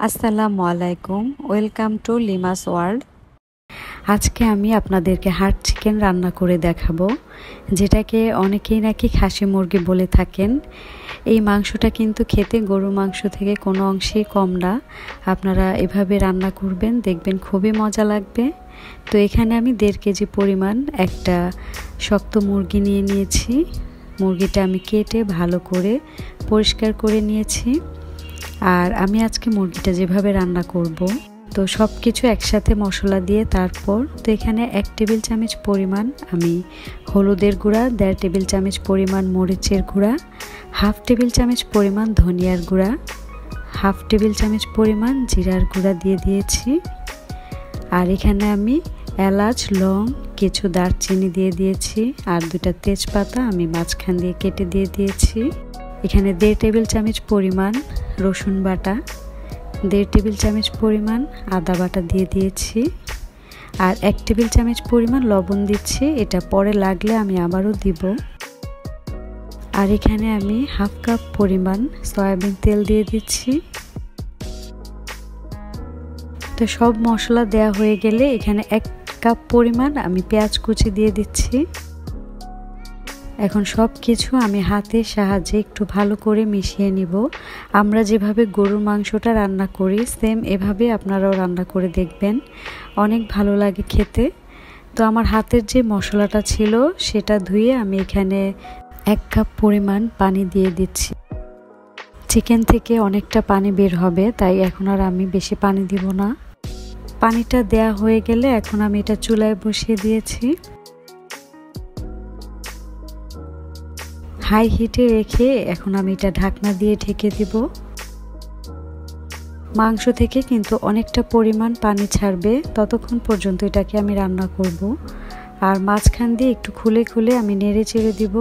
আসসালামু আলাইকুম, welcome to লিমাস world. আজকে আমি আপনাদেরকে হার্ট চিকেন রান্না করে দেখাবো, যেটাকে অনেকেই নাকি খাসি মুরগি বলে থাকেন। এই মাংসটা কিন্তু খেতে গরু মাংস থেকে কোনো অংশেই কম না। আপনারা এভাবে রান্না করবেন, দেখবেন খুবই মজা লাগবে। তো এখানে আমি 1.5 কেজি পরিমাণ একটা শক্ত মুরগি নিয়ে নিয়েছি। মুরগিটা আমি কেটে ভালো করে পরিষ্কার করে নিয়েছি। আর আমি আজকে মুরগিটা যেভাবে রান্না করব, তো সব কিছু একসাথে মশলা দিয়ে তারপর তো এখানে 1 টেবিল চামচ পরিমাণ আমি হলুদের গুঁড়া, 1.5 টেবিল চামচ পরিমাণ মরিচের গুঁড়া, 1/2 টেবিল চামচ পরিমাণ ধনিয়ার গুঁড়া, 1/2 টেবিল চামচ পরিমাণ জিরার গুঁড়া দিয়ে দিয়েছি। আর এখানে আমি এলাচ, লং, কিছু দারচিনি দিয়ে দিয়েছি। আর 2টা তেজপাতা আমি মাঝখান দিয়ে কেটে দিয়ে দিয়েছি। এখানে 1.5 টেবিল চামচ পরিমাণ রসুন বাটা, 1.5 টেবিল চামচ পরিমাণ আদা বাটা দিয়ে দিয়েছি। আর 1 টেবিল চামচ পরিমাণ লবণ দিচ্ছি, এটা পরে লাগলে আমি আবারও দিব। আর এখানে আমি 1/2 কাপ পরিমাণ সয়াবিন তেল দিয়ে দিচ্ছি। তো সব মশলা দেয়া হয়ে গেলে এখানে 1 কাপ পরিমাণ আমি পেঁয়াজ কুচি দিয়ে দিচ্ছি। এখন সব কিছু আমি হাতের সাহায্যে একটু ভালো করে মিশিয়ে নিব। আমরা যেভাবে গরুর মাংসটা রান্না করি সেম এভাবে আপনারাও রান্না করে দেখবেন, অনেক ভালো লাগে খেতে। তো আমার হাতের যে মশলাটা ছিল সেটা ধুয়ে আমি এখানে 1 কাপ পরিমাণ পানি দিয়ে দিচ্ছি। চিকেন থেকে অনেকটা পানি বের হবে, তাই এখন আর আমি বেশি পানি দিব না। পানিটা দেয়া হয়ে গেলে এখন আমি এটা চুলায় বসিয়ে দিয়েছি। হাই হিটে রেখে এখন আমি এটা ঢাকনা দিয়ে ঢেকে দিব। মাংস থেকে কিন্তু অনেকটা পরিমাণ পানি ছাড়বে, ততক্ষণ পর্যন্ত এটাকে আমি রান্না করব। আর মাঝখান দিয়ে একটু খুলে খুলে আমি নেড়ে চেড়ে দিব।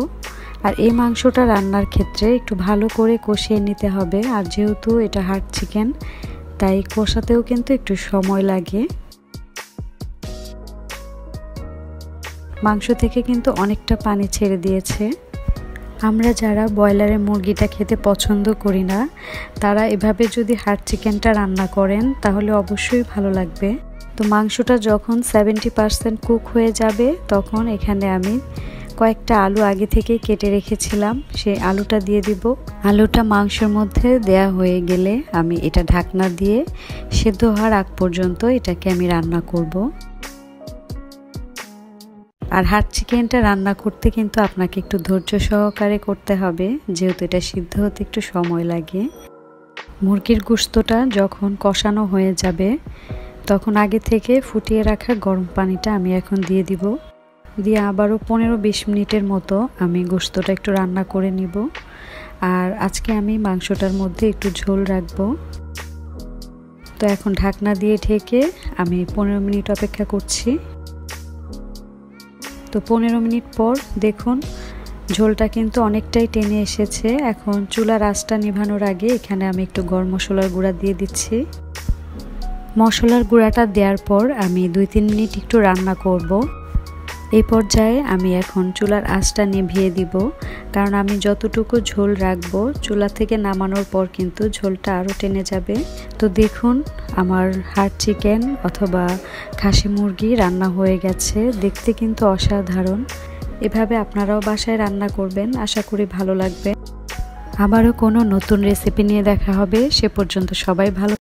আর এই মাংসটা রান্নার ক্ষেত্রে একটু ভালো করে কষিয়ে নিতে হবে। আর যেহেতু এটা হার্ট চিকেন, তাই কষাতেও কিন্তু একটু সময় লাগে। মাংস থেকে কিন্তু অনেকটা পানি ছেড়ে দিয়েছে। আমরা যারা ব্রয়লারের মুরগিটা খেতে পছন্দ করি না, তারা এভাবে যদি হার্ট চিকেনটা রান্না করেন তাহলে অবশ্যই ভালো লাগবে। তো মাংসটা যখন 70% কুক হয়ে যাবে, তখন এখানে আমি কয়েকটা আলু আগে থেকে কেটে রেখেছিলাম, সেই আলুটা দিয়ে দিব। আলুটা মাংসের মধ্যে দেয়া হয়ে গেলে আমি এটা ঢাকনা দিয়ে সেদ্ধ হওয়ার আগ পর্যন্ত এটাকে আমি রান্না করব। আর হার্ট চিকেনটা রান্না করতে কিন্তু আপনাকে একটু ধৈর্য সহকারে করতে হবে, যেহেতু এটা সিদ্ধ হতে একটু সময় লাগে। মুরগির গোশতটা যখন কষানো হয়ে যাবে, তখন আগে থেকে ফুটিয়ে রাখা গরম পানিটা আমি এখন দিয়ে দিব। দিয়ে আবারও 15-20 মিনিটের মতো আমি গোশতটা একটু রান্না করে নিব। আর আজকে আমি মাংসটার মধ্যে একটু ঝোল রাখবো। তো এখন ঢাকনা দিয়ে ঢেকে আমি 15 মিনিট অপেক্ষা করছি। তো 15 মিনিট পর দেখুন ঝোলটা কিন্তু অনেকটাই টেনে এসেছে। এখন চুলার আঁচটা নিভানোর আগে এখানে আমি একটু গরম মশলার গুঁড়া দিয়ে দিচ্ছি। মশলার গুঁড়াটা দেওয়ার পর আমি 2-3 মিনিট একটু রান্না করব। এই পর্যায়ে আমি এখন চুলার আঁচটা নিভিয়ে দিব, কারণ আমি যতটুকু ঝোল রাখবো চুলা থেকে নামানোর পর কিন্তু ঝোলটা আরও টেনে যাবে। তো দেখুন আমার হার্ট চিকেন অথবা খাসি মুরগি রান্না হয়ে গেছে, দেখতে কিন্তু অসাধারণ। এভাবে আপনারাও বাসায় রান্না করবেন, আশা করি ভালো লাগবে। আবারও কোনো নতুন রেসিপি নিয়ে দেখা হবে, সে পর্যন্ত সবাই ভালো